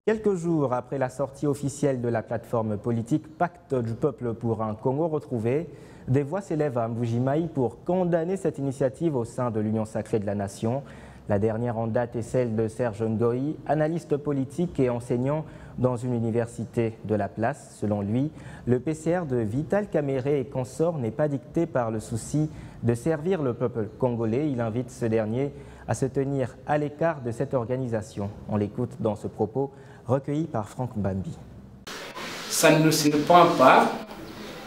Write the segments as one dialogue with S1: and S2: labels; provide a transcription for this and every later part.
S1: Quelques jours après la sortie officielle de la plateforme politique Pacte du peuple pour un Congo retrouvé, des voix s'élèvent à Mbujimayi pour condamner cette initiative au sein de l'Union sacrée de la nation. La dernière en date est celle de Serge Ngoï, analyste politique et enseignant dans une université de la place. Selon lui, le PCR de Vital Kamerhe et consorts n'est pas dicté par le souci de servir le peuple congolais. Il invite ce dernier à se tenir à l'écart de cette organisation. On l'écoute dans ce propos recueilli par Franck Bambi.
S2: Ça ne se prend pas.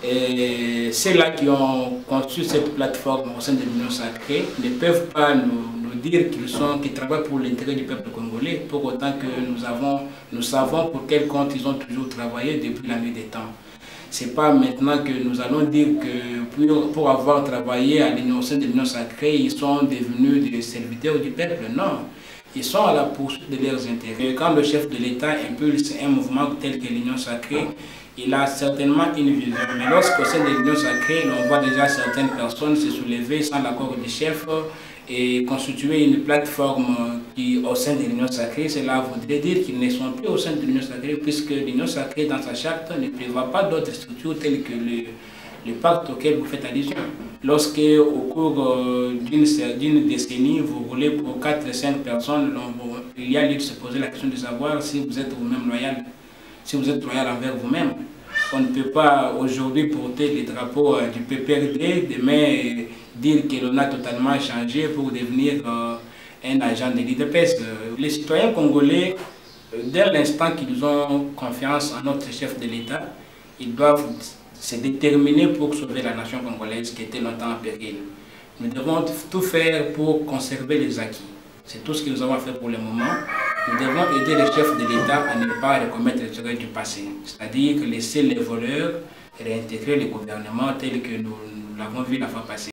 S2: Et ceux-là qui ont conçu cette plateforme au sein de l'Union sacrée ne peuvent pas nous dire qu'ils travaillent pour l'intérêt du peuple congolais, pour autant que nous savons pour quel compte ils ont toujours travaillé depuis la nuit des temps. Ce n'est pas maintenant que nous allons dire que pour avoir travaillé au sein de l'Union sacrée, ils sont devenus des serviteurs du peuple. Non, ils sont à la poursuite de leurs intérêts. Quand le chef de l'État impulse un mouvement tel que l'Union sacrée, il a certainement une vision. Mais lorsqu'au sein de l'Union sacrée, on voit déjà certaines personnes se soulever sans l'accord du chef et constituer une plateforme qui, au sein de l'Union sacrée, cela voudrait dire qu'ils ne sont plus au sein de l'Union sacrée, puisque l'Union sacrée, dans sa charte, ne prévoit pas d'autres structures telles que le pacte auquel vous faites allusion. Lorsque, au cours d'une décennie, vous roulez pour 4 ou 5 personnes, il y a lieu de se poser la question de savoir si vous êtes vous-même loyal. Si vous êtes loyal envers vous-même, on ne peut pas aujourd'hui porter les drapeaux du PPRD, demain dire que l'on a totalement changé pour devenir un agent de l'IDPS. Les citoyens congolais, dès l'instant qu'ils ont confiance en notre chef de l'État, ils doivent se déterminer pour sauver la nation congolaise qui était longtemps en péril. Nous devons tout faire pour conserver les acquis. C'est tout ce que nous avons fait pour le moment. Nous devons aider les chefs de l'État à ne pas recommettre les erreurs du passé, c'est-à-dire laisser les voleurs réintégrer le gouvernement tel que nous l'avons vu la fois passée.